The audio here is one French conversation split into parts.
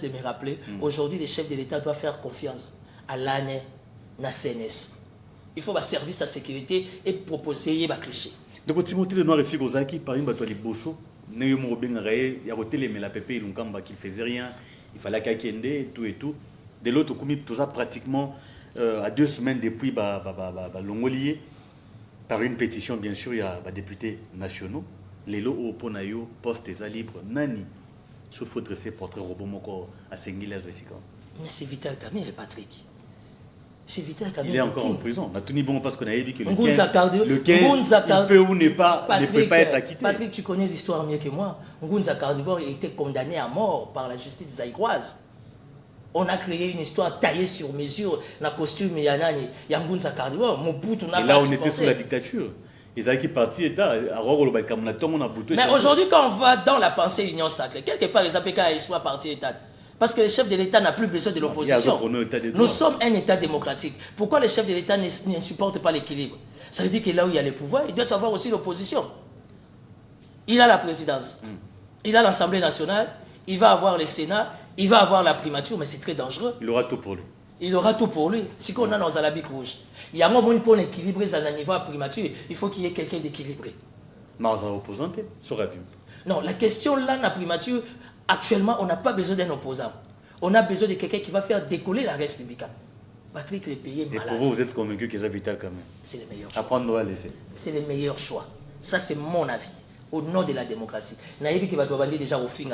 de me rappeler, aujourd'hui, les chefs de l'État doivent faire confiance à l'ANE, na CNS. Il faut un service à sécurité et proposer des clichés. Donc, Timothée Lenoir et Figozaki, par exemple, les bosso, il y a côté mais la PP, il faisait rien, il fallait qu'il y ait tout et tout. De l'autre, tout ça pratiquement à 2 semaines depuis l'Ongolier, par une pétition, bien sûr, il y a des députés nationaux. Les lots au Ponayo, poste et libre, nani. Il faut dresser portrait robot moko à Sengilas. Mais c'est Vital Kamerhe, Patrick. C'est Vital Kamerhe. Il est encore en prison. On a tout bon parce qu'on a dit que le 15 il peut ou ne pas, ne peut pas être acquitté. Patrick, tu connais l'histoire mieux que moi. Ngunza Kardibor a été condamné à mort par la justice zaïroise. On a créé une histoire taillée sur mesure, dans le costume Yanani, Ngunza Kardibor. Et là, on était sous la dictature. Ils avaient parti État. Mais aujourd'hui, quand on va dans la pensée Union Sacrée, quelque part, les APK soit parti État. Parce que le chef de l'État n'a plus besoin de l'opposition. Nous sommes un État démocratique. Pourquoi le chef de l'État ne supporte pas l'équilibre? Ça veut dire que là où il y a le pouvoir, il doit avoir aussi l'opposition. Il a la présidence, il a l'Assemblée nationale, il va avoir le Sénat, il va avoir la primature, mais c'est très dangereux. Il aura tout pour lui. Il aura tout pour lui. Si on a dans la bique rouge, il y a un moment pour équilibrer à niveau de primature, il faut qu'il y ait quelqu'un d'équilibré. Mais on va opposanter, ça aurait pu. Non, la question là, la primature, actuellement, on n'a pas besoin d'un opposant. On a besoin de quelqu'un qui va faire décoller la république. Patrick, les pays est malade. Et pour vous, vous êtes convaincu que c'est Vital quand même? C'est le meilleur choix. Apprendre à laisser. C'est le meilleur choix. Ça, c'est mon avis. Au nom de la démocratie. Naïbi qui va te demander déjà au fin,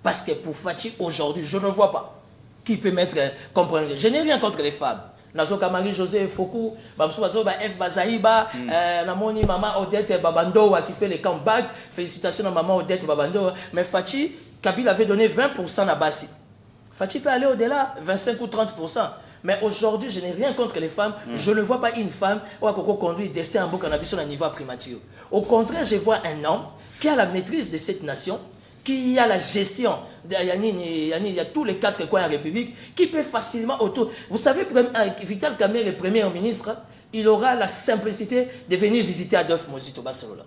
parce que pour Fachi, aujourd'hui, je ne vois pas qui peut mettre comprendre. Je n'ai rien contre les femmes. Nazoka Marie-José Foucault, F. Bazaïba, Namoni Maman Odette Babandoa qui fait les comeback. Félicitations à Maman Odette Babandoa. Mais Fachi, Kabila avait donné 20% à Bassi. Fachi peut aller au-delà, 25 ou 30%. Mais aujourd'hui, je n'ai rien contre les femmes. Je ne vois pas une femme qui a conduit destin en boucle en abusant à niveau primature. Au contraire, je vois un homme qui a la maîtrise de cette nation, qui a la gestion, il y a tous les 4 coins de la République, qui peut facilement auto... Vous savez, Vital Kamerhe, le premier ministre, il aura la simplicité de venir visiter Adolphe Mozito Barcelona.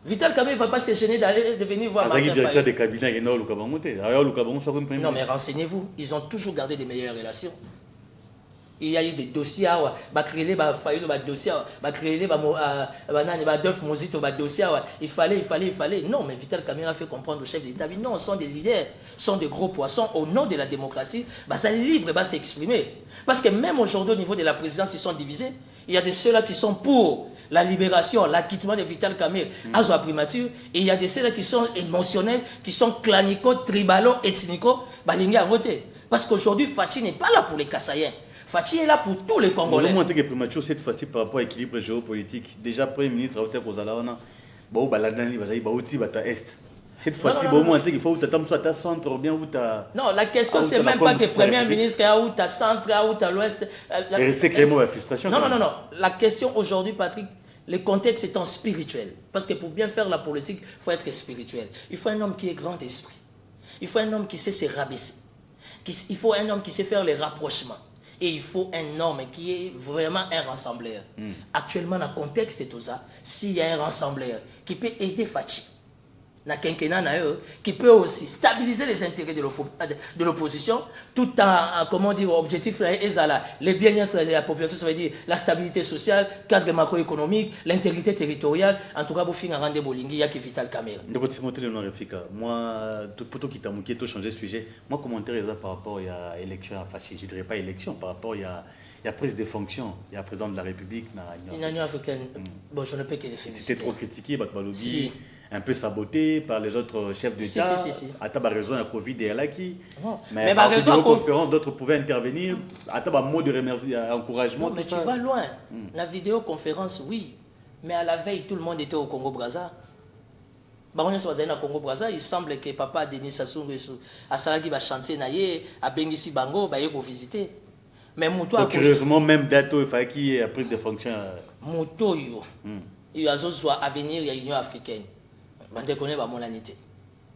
Vital Kamerhe ne va pas se gêner de venir voir Martin directeur des cabinets, non, mais renseignez-vous, ils ont toujours gardé des meilleures relations. Il y a eu des dossiers, il fallait. Non, mais Vital Kamerhe a fait comprendre au chef d'État, non, ce sont des leaders, ce sont des gros poissons. Au nom de la démocratie, ça libre, s'exprimer. Parce que même aujourd'hui, au niveau de la présidence, ils sont divisés. Il y a de ceux-là qui sont pour la libération, l'acquittement de Vital Kamerhe à sa primature. Et il y a de ceux-là qui sont émotionnels, qui sont clanico, tribalo, ethnico, parce qu'aujourd'hui, Fachi n'est pas là pour les Kassaïens. Fachi est là pour tous les Congolais. Vous avez que primature cette fois-ci par rapport à l'équilibre géopolitique. Déjà, Premier ministre, cette fois-ci, il faut que tu centre ou bien où tu as... Non, la question, c'est même pas que le Premier ministre est où tu as centre, où tu as l'ouest. C'est clairement la frustration. Non. La question aujourd'hui, Patrick, le contexte étant spirituel. Parce que pour bien faire la politique, il faut être spirituel. Il faut un homme qui est grand d'esprit. Il faut un homme qui sait se rabaisser. Il faut un homme qui sait faire les rapprochements. Et il faut un homme qui est vraiment un rassembleur. Actuellement, dans le contexte de tout ça, s'il y a un rassembleur qui peut aider Fachi, qui peut aussi stabiliser les intérêts de l'opposition, tout en, comment dire, objectif, les bien-être de la population, ça veut dire la stabilité sociale, cadre macroéconomique, l'intégrité territoriale, en tout cas, pour finir rendre Bolingi, il y a que Vital Kamerhe. Moi, pour tout qui t'a manqué, tout changer de sujet, moi, commentaire par rapport à l'élection à Fachi, je ne dirais pas élection, par rapport il y a prise de fonction, il y a président de la République. L'Union africaine, bon, je ne peux que les féliciter. C'est trop critiqué, Batbalogi. Un peu saboté par les autres chefs d'État. À ta raison, il y a Covid et Alaki. Mais par vidéoconférence, d'autres pouvaient intervenir. À ta mot de remerciement, encouragement. Non, mais tu vas loin. La vidéoconférence, oui. Mais à la veille, tout le monde était au Congo-Brazza. Baron Soazana Congo Brazza, il semble que papa Denis Sassou Nguesso a Salagi va chanter naïe, à Bengisi Bango, va y visiter. Mais Mouto a curieusement même dato il fallait qu'il y ait prise de fonction. Mouto il y a soit avenir il y a l'Union africaine. Bande connaît ba monanité.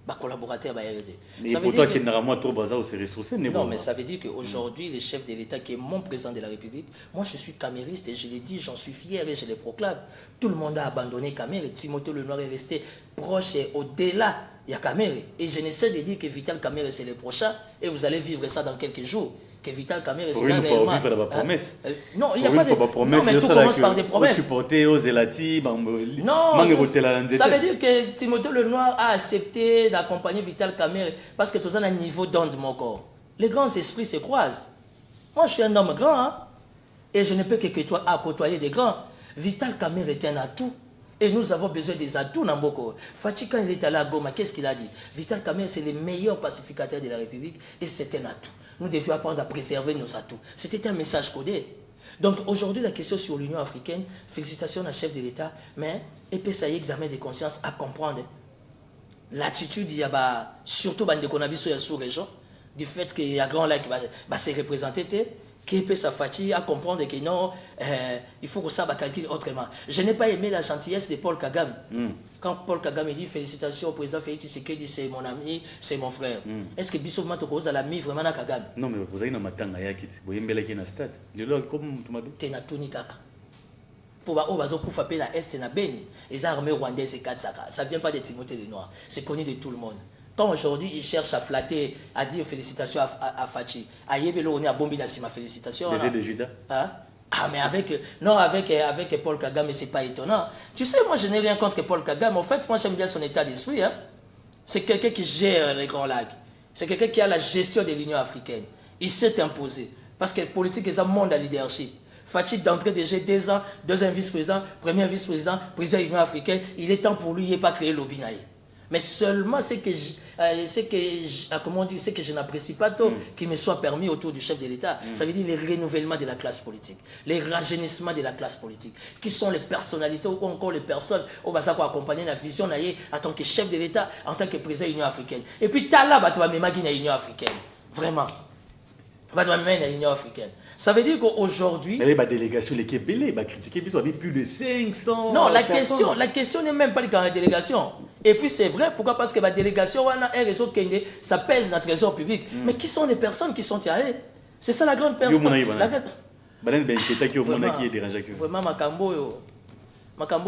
Ba collaborateur ba aider. Mais pour toi qui n'a pas trop bazar ou c'est ressourcé non mais ça veut dire qu'aujourd'hui le chef de l'État qui est mon président de la République, moi je suis camériste et je l'ai dit, j'en suis fier et je le proclame. Tout le monde a abandonné Kamerhe, Timothée Lenoir est resté proche et au-delà il y a Kamere. Et je n'essaie de dire que Vital Kamere c'est le prochain et vous allez vivre ça dans quelques jours. Que Vital Kamere c'est réellement. Pour une fois, promesse. Non, il n'y a pas de promesse. Non, mais tout commence par des promesses. Supporter aux Zelati, non, ça veut dire que Timothée Lenoir a accepté d'accompagner Vital Kamere parce que tout ça a un niveau d'onde mon corps. Les grands esprits se croisent. Moi, je suis un homme grand, hein, et je ne peux que côtoyer des grands. Vital Kamere est un atout. Et nous avons besoin des atouts dans Mboko. Fachi, quand il est allé à Goma, qu'est-ce qu'il a dit? Vital Kamere, c'est le meilleur pacificateur de la République et c'est un atout. Nous devions apprendre à préserver nos atouts. C'était un message codé. Donc aujourd'hui, la question sur l'Union africaine, félicitations à la chef de l'État, mais ça y est, examen de conscience à comprendre l'attitude, il y a surtout dans la sous-région, du fait qu'il y a grand lac qui va se représenter. Qui peut s'affacher à comprendre que non, il faut que ça va calculer autrement. Je n'ai pas aimé la gentillesse de Paul Kagame. Quand Paul Kagame dit félicitations au président Félix Tshisekedi, c'est mon ami, c'est mon frère. Est-ce que Bissau Matoko a la mis vraiment à Kagame? Non, mais vous avez un matin à Yakit, vous avez un na stade. Le log comme tu m'as dit. T'es na tout ni kaka. Pour bazo koufaper la Est na Beni, les armées rwandaises et Katsaka. Ça ne vient pas de Timothée Lenoir, c'est connu de tout le monde. Quand aujourd'hui il cherche à flatter, à dire félicitations à Fachi, à Yebelo, on est à Bombi ma félicitations. Les aides de Judas. Hein? Ah, mais avec Paul Kagame, c'est pas étonnant. Tu sais, moi je n'ai rien contre Paul Kagame. En fait, moi j'aime bien son état d'esprit. Hein? C'est quelqu'un qui gère les grands lacs. C'est quelqu'un qui a la gestion de l'Union africaine. Il s'est imposé. Parce que la politique est un monde à leadership. Fachi d'entrée déjà 2 ans, deuxième vice-président, premier vice-président, président de l'Union africaine. Il est temps pour lui, il n'est pas créé l'Obinaï. Mais seulement ce que je n'apprécie pas trop, qu'il me soit permis autour du chef de l'État, ça veut dire le renouvellement de la classe politique, les rajeunissements de la classe politique, qui sont les personnalités ou encore les personnes qui vont accompagner la vision en tant que chef de l'État, en tant que président de l'Union africaine. Et puis, tu as là, tu vas me dans l'Union africaine. Vraiment. Tu vas me dans l'Union africaine. Ça veut dire qu'aujourd'hui... Mais la délégation, les Québécois, va critiquer, ils ont plus de 500... Non, la question n'est même pas dans la délégation. Et puis c'est vrai, pourquoi? Parce que la délégation, ça pèse dans le trésor public. Mais qui sont les personnes qui sont allées? C'est ça la grande personne. Vraiment, Makambo,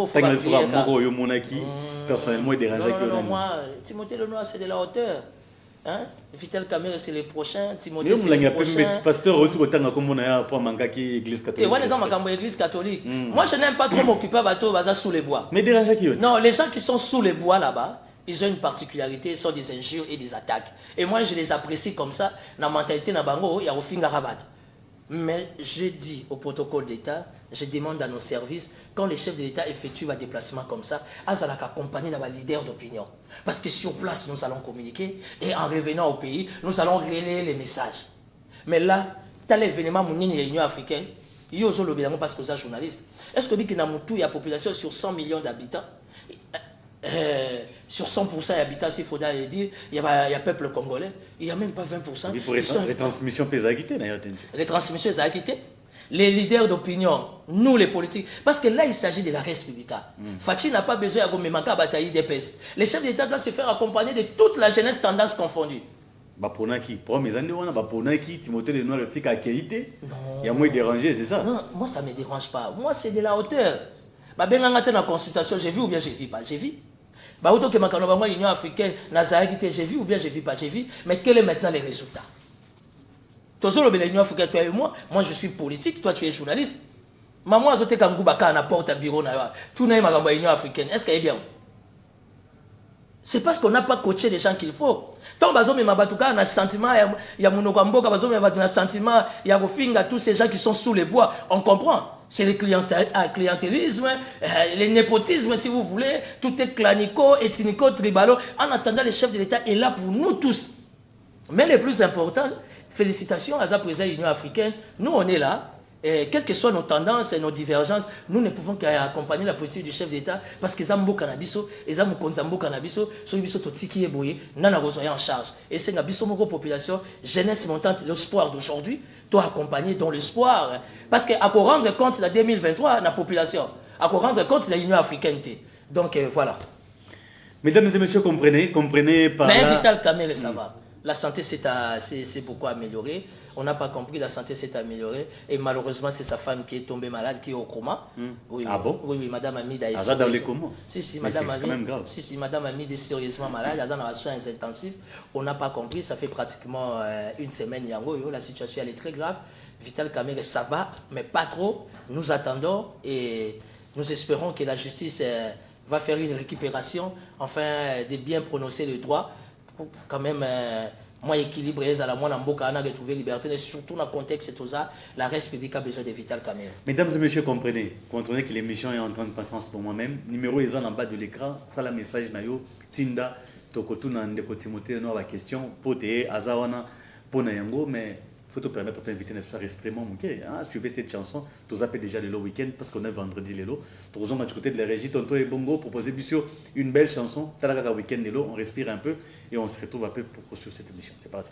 faut pas personnellement, il dérange. Non, moi, Timothée Lenoir, c'est de la hauteur. Hein? Vital Kamere, c'est le prochain. Timothée, c'est le prochain. Pasteur, retour au temps comme on a pour manquer l'église catholique. L'église catholique. Moi, je n'aime pas trop m'occuper de sous les bois. Mais dérange qui? Non, les gens qui sont sous les bois là-bas, ils ont une particularité, ils sont des injures et des attaques. Et moi, je les apprécie comme ça. Dans la mentalité, il y a au fin Rabat. Mais je dis au protocole d'État, je demande à nos services, quand les chefs de l'État effectuent un déplacement comme ça, ils doivent accompagner les leaders d'opinion. Parce que sur place, nous allons communiquer et en revenant au pays, nous allons relayer les messages. Mais là, tu as l'événement de l'Union africaine, il y a aussi parce que vous êtes journaliste. Est-ce que il y a une population sur 100 millions d'habitants, sur 100% d'habitants, s'il faut dire, il y a peuple congolais, il n'y a même pas 20%. Oui, pour les transmissions pédagogiques, d'ailleurs. Les transmissions pédagogiques. Les leaders d'opinion, nous les politiques, parce que là il s'agit de la République. Fachi n'a pas besoin de me manquer à batailler des pèses. Les chefs d'État doivent se faire accompagner de toute la jeunesse tendance confondue. Pour mes années, Timothée Lenoir réplique à Kéité. Il y a moins dérangé, c'est ça? Non, moi ça ne me dérange pas. Moi c'est de la hauteur. Dans la consultation, j'ai vu ou bien je ne vis pas. J'ai vu. L'Union africaine, j'ai vu ou bien je ne vis pas. J'ai vu. Mais quels sont maintenant les résultats? L'Union africaine, toi et moi je suis politique, toi tu es journaliste. Maman, je te porte à bureau. Tout n'est pas l'Union africaine. Est-ce qu'elle est bien? C'est parce qu'on n'a pas coaché les gens qu'il faut. Tant que on a sentiment, il y a un sentiment, il y a tous ces gens qui sont sous les bois. On comprend. C'est le clientélisme, le népotisme, si vous voulez. Tout est clanico, ethnico, tribalo. En attendant, le chef de l'État est là pour nous tous. Mais le plus important, félicitations à la présidence de l'Union africaine. Nous, on est là. Et quelles que soient nos tendances et nos divergences, nous ne pouvons qu'accompagner la politique du chef d'État parce que les gens cannabis, les gens qui cannabis, sont en charge. Et c'est la population, jeunesse montante, l'espoir d'aujourd'hui, doit accompagner dans l'espoir. Parce qu'à rendre compte de la 2023, la population, à rendre compte de l'Union africaine. Donc voilà. Mesdames et messieurs, comprenez par là. Mais Vital Kamere, ça va. La santé, c'est beaucoup amélioré. on n'a pas compris, la santé s'est améliorée. Et malheureusement, c'est sa femme qui est tombée malade, qui est au coma. Oui, Ah bon? Oui, Madame Hamida est dans les comment? Si, Mais Madame c'est quand même grave. Madame Hamida est sérieusement malade, elle a soins intensifs. On n'a pas compris, ça fait pratiquement une semaine, la situation elle est très grave. Vital Kamerhe, ça va, mais pas trop. Nous attendons et nous espérons que la justice va faire une récupération, enfin de bien prononcer le droit, pour quand même moins équilibré, à la moins on a retrouvé liberté, mais surtout dans le contexte de tout ça, la reste publique a besoin de Vital Kamerhe. Mesdames et messieurs, comprenez que l'émission est en train de passer en ce moment même. Numéro est en bas de l'écran, ça la message nayo Tinda Tokotu na ndeko Timothée no la question poté azawana pona yango, mais faut te permettre d'inviter notre extrêmement manqué. Suivez cette chanson, tous appelez déjà le week-end parce qu'on est vendredi le lot. Tous du côté de la régie, Tonto et Bongo proposer une belle chanson. Talaka week-end le lot, on respire un peu et on se retrouve un peu pour poursuivre cette émission. C'est parti.